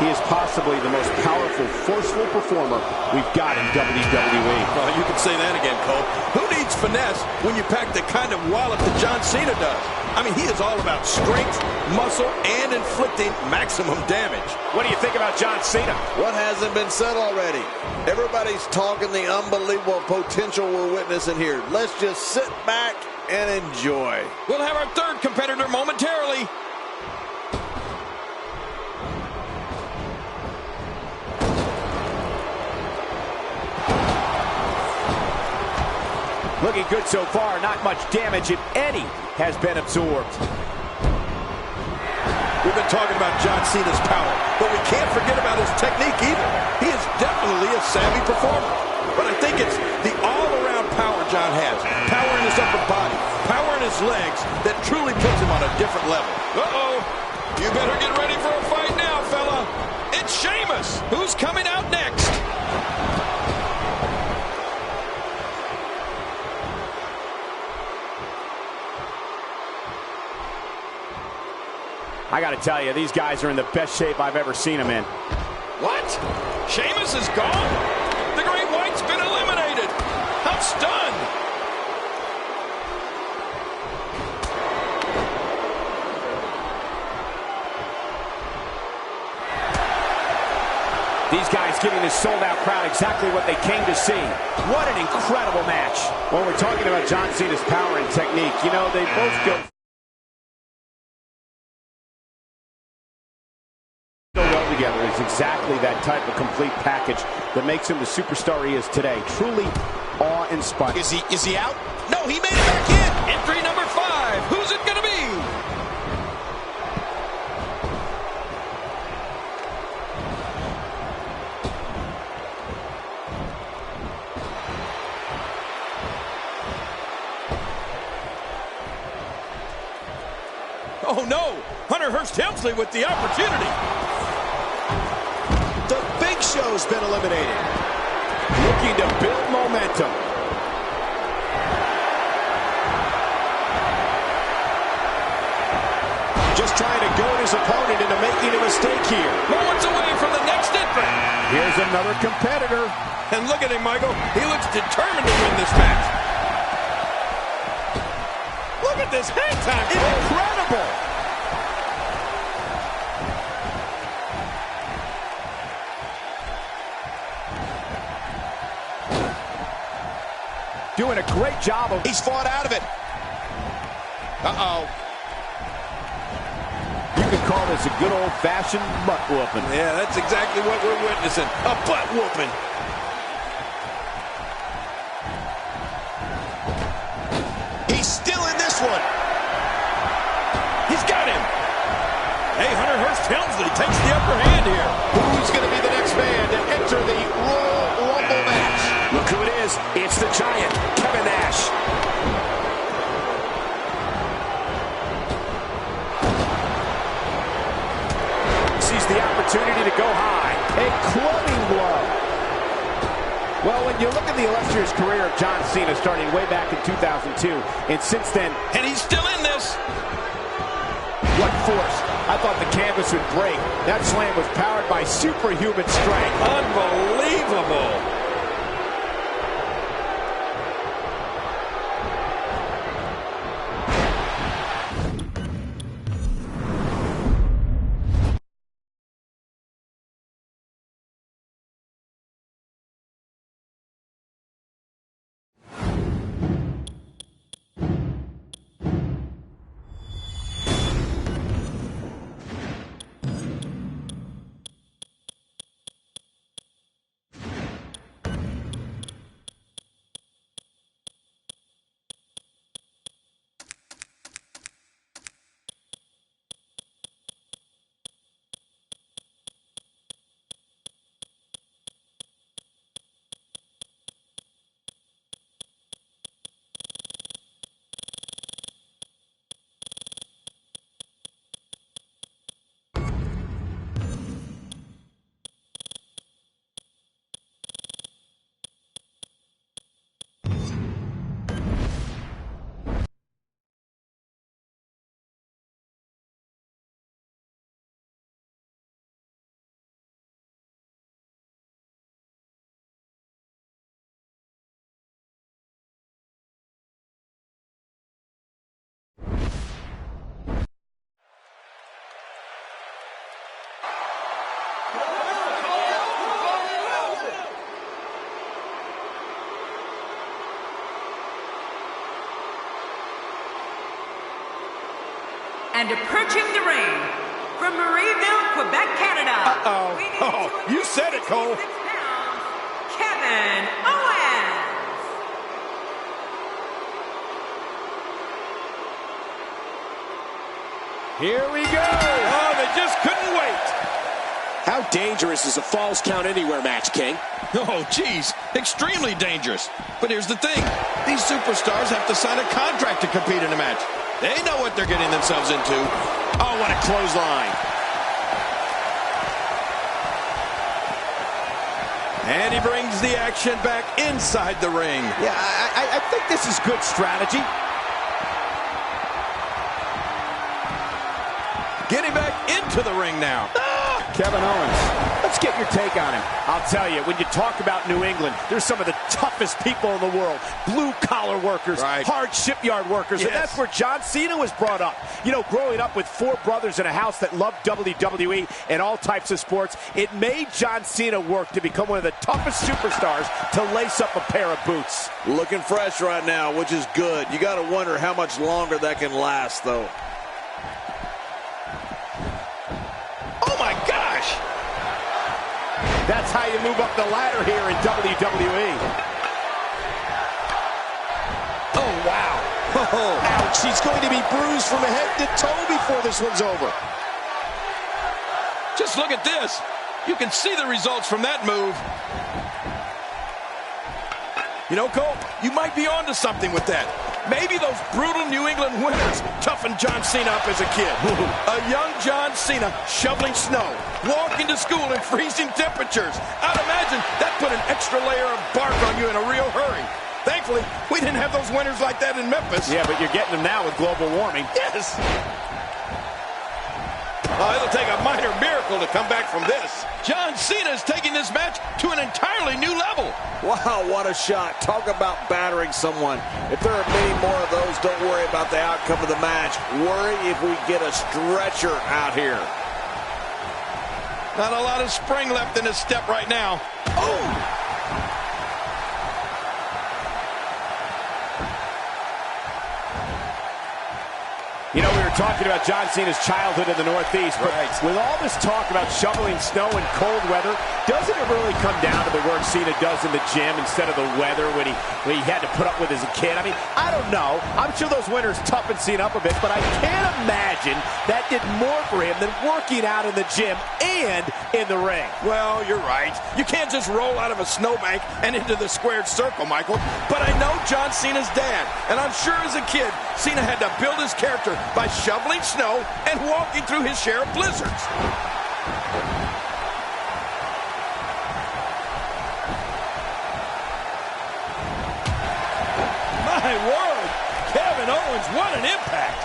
he is possibly the most powerful, forceful performer we've got in WWE. Well, you can say that again, Cole. Who needs finesse when you pack the kind of wallop that John Cena does? I mean, he is all about strength, muscle, and inflicting maximum damage. What do you think about John Cena? What hasn't been said already? Everybody's talking the unbelievable potential we're witnessing here. Let's just sit back and enjoy. We'll have our third competitor momentarily. Looking good so far. Not much damage, if any, has been absorbed. We've been talking about John Cena's power, but we can't forget about his technique either. He is definitely a savvy performer. But I think it's the all-around power John has. Power in his upper body, power in his legs that truly puts him on a different level. Uh-oh. You better get ready for a fight now, fella. It's Sheamus. Who's coming out next? I got to tell you, these guys are in the best shape I've ever seen them in. What? Sheamus is gone? The Great White's been eliminated. I'm stunned. These guys giving this sold-out crowd exactly what they came to see. What an incredible match. When we're talking about John Cena's power and technique, you know, they both go well together. It's exactly that type of complete package that makes him the superstar he is today. Truly awe-inspiring. Is he out? No, he made it back in. Entry number 5. Who's it going to be? Oh no! Hunter Hearst Helmsley with the opportunity. The Big Show's been eliminated. Looking to build momentum. Just trying to goad his opponent into making a mistake here. Moments away from the next entrant. Here's another competitor. And look at him, Michael. He looks determined to win this match. Look at this hang time. Incredible. Doing a great job of... He's fought out of it. Uh-oh. You could call this a good old-fashioned butt whooping. Yeah, that's exactly what we're witnessing. A butt whooping. He's still in this one. He's got him. Hey, Hunter Hearst Helmsley takes the upper hand here. Who's going to be the next man to enter the Royal Rumble match? Look who it is. It's the Giant, Kevin Nash. Sees the opportunity to go high. A clubbing blow. Well, when you look at the illustrious career of John Cena starting way back in 2002, and since then... And he's still in this. What force. I thought the canvas would break. That slam was powered by superhuman strength. Unbelievable. And approaching the ring, from Marieville, Quebec, Canada. Oh, you said it, Cole. Kevin Owens. Here we go. Oh, they just couldn't wait. How dangerous is a Falls Count Anywhere match, King? Oh, geez, extremely dangerous. But here's the thing. These superstars have to sign a contract to compete in a match. They know what they're getting themselves into. Oh, what a clothesline. And he brings the action back inside the ring. Yeah, I think this is good strategy. Getting back into the ring now. Kevin Owens, let's get your take on him. I'll tell you, when you talk about New England, they're some of the toughest people in the world. Blue-collar workers, right. Hard shipyard workers, and that's where John Cena was brought up. You know, growing up with 4 brothers in a house that loved WWE and all types of sports, it made John Cena work to become one of the toughest superstars to lace up a pair of boots. Looking fresh right now, which is good. You got to wonder how much longer that can last, though. Oh, my gosh! That's how you move up the ladder here in WWE. Oh, wow. Ouch, he's going to be bruised from head to toe before this one's over. Just look at this. You can see the results from that move. You know, Cole, you might be onto something with that. Maybe those brutal New England winters toughened John Cena up as a kid. A young John Cena shoveling snow, walking to school in freezing temperatures. I'd imagine that put an extra layer of bark on you in a real hurry. Thankfully, we didn't have those winters like that in Memphis. Yeah, but you're getting them now with global warming. Yes. Oh, it'll take a minor miracle to come back from this. John Cena is taking this match to an entirely new level. Wow, what a shot. Talk about battering someone. If there are many more of those, don't worry about the outcome of the match. Worry if we get a stretcher out here. Not a lot of spring left in his step right now. Oh! You know, we were talking about John Cena's childhood in the Northeast, but with all this talk about shoveling snow in cold weather, doesn't it really come down to the work Cena does in the gym instead of the weather when he had to put up with as a kid? I mean, I don't know. I'm sure those winters toughened Cena up a bit, but I can't imagine that did more for him than working out in the gym and in the ring. Well, you're right. You can't just roll out of a snowbank and into the squared circle, Michael. But I know John Cena's dad, and I'm sure as a kid, Cena had to build his character by shoveling snow and walking through his share of blizzards. My word! Kevin Owens, what an impact!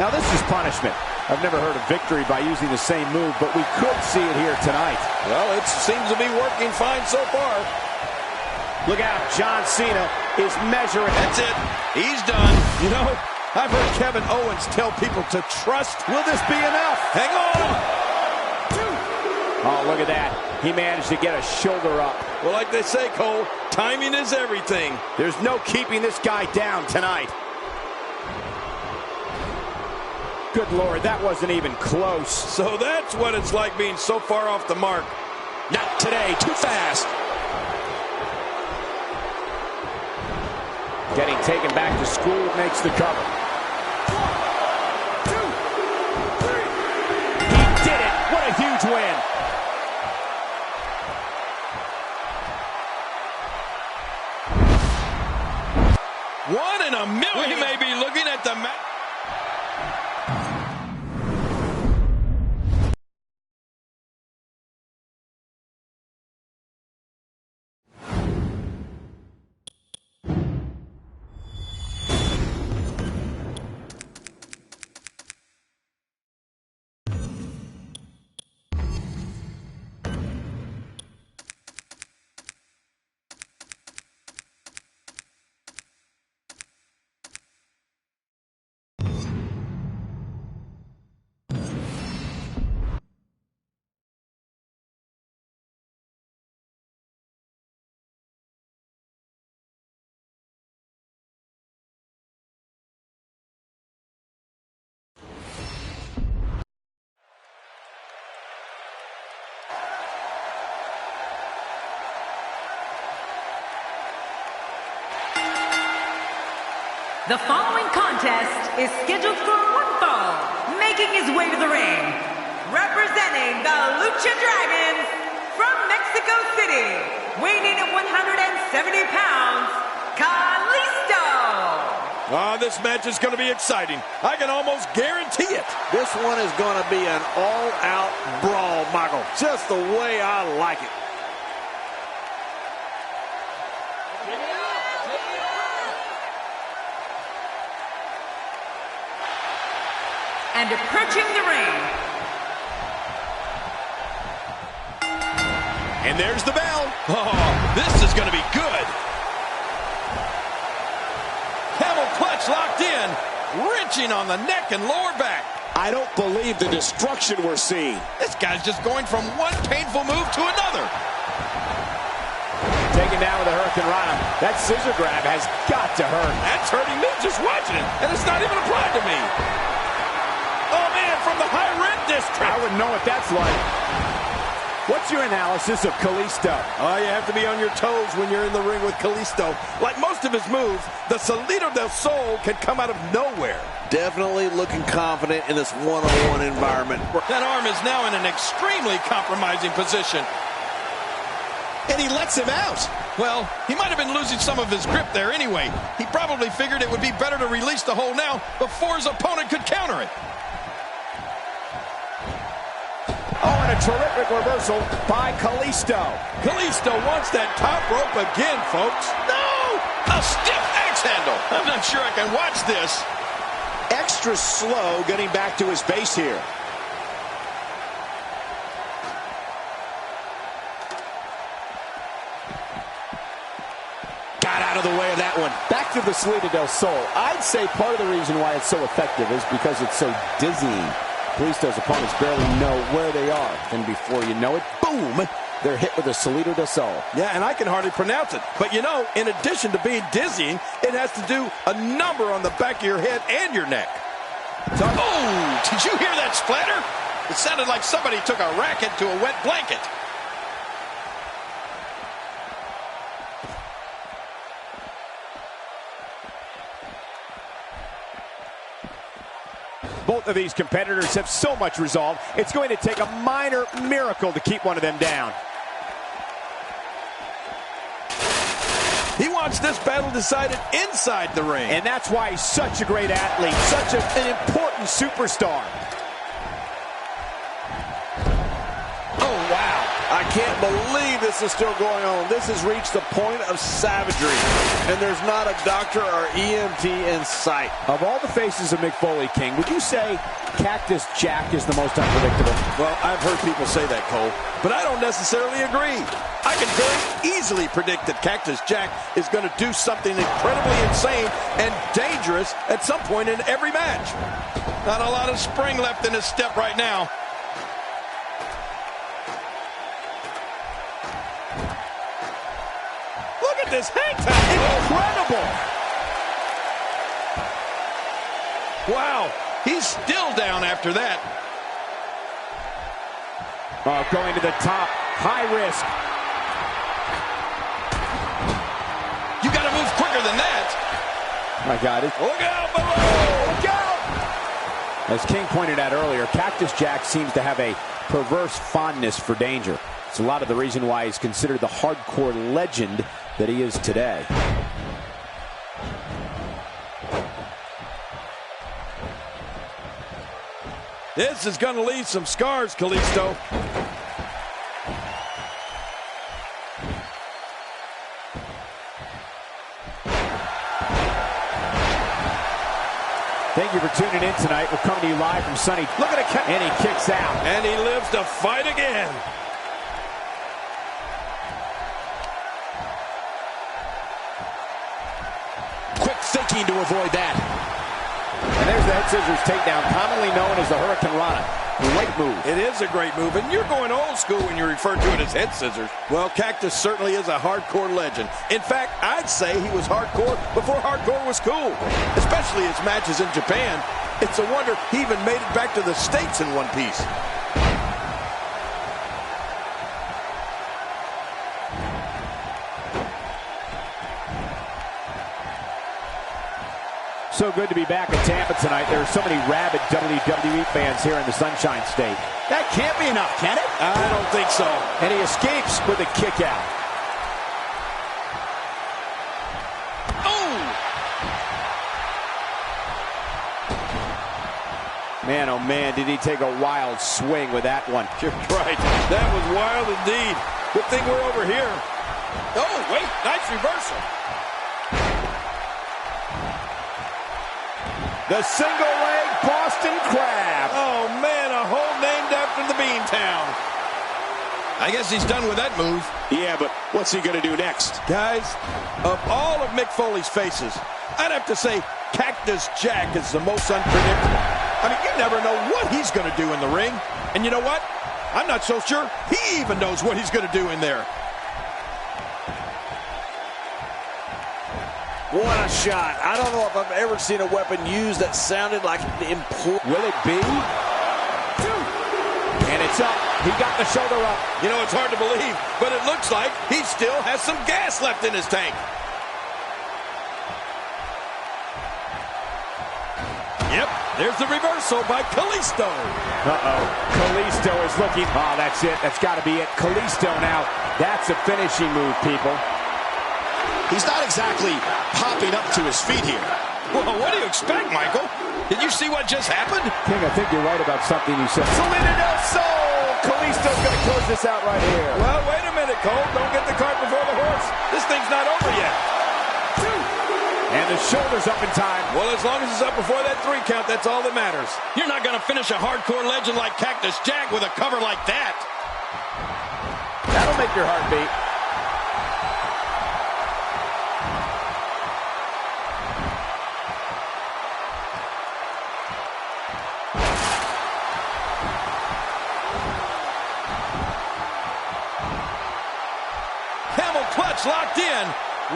Now this is punishment. I've never heard of victory by using the same move, but we could see it here tonight. Well, it seems to be working fine so far. Look out, John Cena is measuring. That's it. He's done. You know, I've heard Kevin Owens tell people to trust. Will this be enough? Hang on. Oh, look at that. He managed to get a shoulder up. Well, like they say, Cole, timing is everything. There's no keeping this guy down tonight. Good Lord, that wasn't even close. So that's what it's like being so far off the mark. Not today, too fast. Getting taken back to school makes the cover. 1, 2, 3. He did it. What a huge win. One in a million. We may be looking at the match. The following contest is scheduled for one fall. Making his way to the ring, representing the Lucha Dragons from Mexico City, weighing in at 170 pounds, Kalisto. Oh, this match is going to be exciting. I can almost guarantee it. This one is going to be an all-out brawl, Michael. Just the way I like it. And approaching the ring. And there's the bell. Oh, this is going to be good. Camel clutch locked in, wrenching on the neck and lower back. I don't believe the destruction we're seeing. This guy's just going from one painful move to another. Taken down with a Hurricane Rana. That scissor grab has got to hurt. That's hurting me just watching it, and it's not even applied to me. Oh, man, from the high rent district. I wouldn't know what that's like. What's your analysis of Kalisto? Oh, you have to be on your toes when you're in the ring with Kalisto. Like most of his moves, the Salito del Sol can come out of nowhere. Definitely looking confident in this one-on-one environment. That arm is now in an extremely compromising position. And he lets him out. Well, he might have been losing some of his grip there anyway. He probably figured it would be better to release the hold now before his opponent could counter it. Oh, and a terrific reversal by Kalisto. Kalisto wants that top rope again, folks. No! A stiff axe handle. I'm not sure I can watch this. Extra slow getting back to his base here. Got out of the way of that one. Back to the Salida del Sol. I'd say part of the reason why it's so effective is because it's so dizzying. Kalisto's opponents barely know where they are. And before you know it, boom, they're hit with a Salida del Sol. Yeah, and I can hardly pronounce it. But you know, in addition to being dizzying, it has to do a number on the back of your head and your neck. Oh, did you hear that splatter? It sounded like somebody took a racket to a wet blanket. Both of these competitors have so much resolve, it's going to take a minor miracle to keep one of them down. He wants this battle decided inside the ring. And that's why he's such a great athlete, such an important superstar. Oh, wow. I can't believe this is still going on. This has reached the point of savagery, and there's not a doctor or EMT in sight. Of all the faces of Mick Foley, King, would you say Cactus Jack is the most unpredictable? Well, I've heard people say that, Cole, but I don't necessarily agree. I can very easily predict that Cactus Jack is going to do something incredibly insane and dangerous at some point in every match. Not a lot of spring left in his step right now. Look at this hang time. Incredible. Wow. He's still down after that. Oh, going to the top. High risk. You got to move quicker than that. My God. Look out below. Look out. As King pointed out earlier, Cactus Jack seems to have a perverse fondness for danger. It's a lot of the reason why he's considered the hardcore legend that he is today. This is going to leave some scars, Kalisto. Thank you for tuning in tonight. We're coming to you live from sunny. Look at it, and he kicks out. And he lives to fight again. Quick thinking to avoid that. And there's the head scissors takedown, commonly known as the Hurricane Rana. Great move. It is a great move, and you're going old school when you refer to it as head scissors. Well, Cactus certainly is a hardcore legend. In fact, I'd say he was hardcore before hardcore was cool, especially his matches in Japan. It's a wonder he even made it back to the States in one piece. So good to be back in Tampa tonight. There are so many rabid WWE fans here in the Sunshine State. That can't be enough, can it? I don't think so. And he escapes with a kick out. Oh! Man, oh man, did he take a wild swing with that one. You're right. That was wild indeed. Good thing we're over here. Oh, wait. Nice reversal. The single-leg Boston Crab. Oh, man, a hole named after the Beantown. I guess he's done with that move. Yeah, but what's he going to do next? Guys, of all of Mick Foley's faces, I'd have to say Cactus Jack is the most unpredictable. I mean, you never know what he's going to do in the ring. And you know what? I'm not so sure he even knows what he's going to do in there. What a shot. I don't know if I've ever seen a weapon used that sounded like important. Will it be? And it's up. He got the shoulder up. You know, it's hard to believe, but it looks like he still has some gas left in his tank. Yep, there's the reversal by Kalisto. Uh-oh. Kalisto is looking. Oh, that's it. That's got to be it. Kalisto now. That's a finishing move, people. He's not exactly popping up to his feet here. Well, what do you expect, Michael? Did you see what just happened? King, I think you're right about something you said. Selena del Sol! Kalisto's going to close this out right here. Well, wait a minute, Cole. Don't get the cart before the horse. This thing's not over yet. And the shoulder's up in time. Well, as long as it's up before that 3 count, that's all that matters. You're not going to finish a hardcore legend like Cactus Jack with a cover like that. That'll make your heart beat. Camel clutch locked in,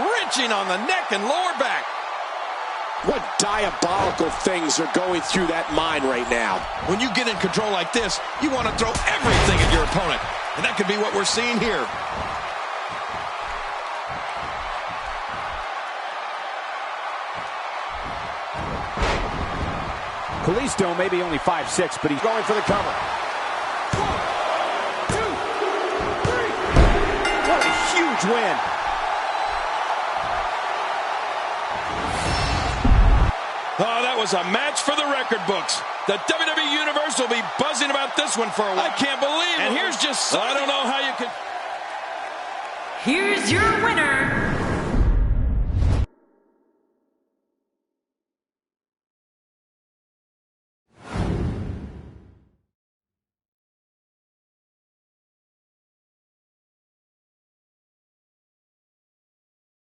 wrenching on the neck and lower back. What diabolical things are going through that mind right now? When you get in control like this, you want to throw everything at your opponent. And that could be what we're seeing here. Kalisto may be only 5'6", but he's going for the cover. 1, 2, 3. What a huge win. Oh, that was a match for the record books. The WWE Universe will be buzzing about this one for a while. I can't believe it. And here's just, I don't know how you could. Here's your winner,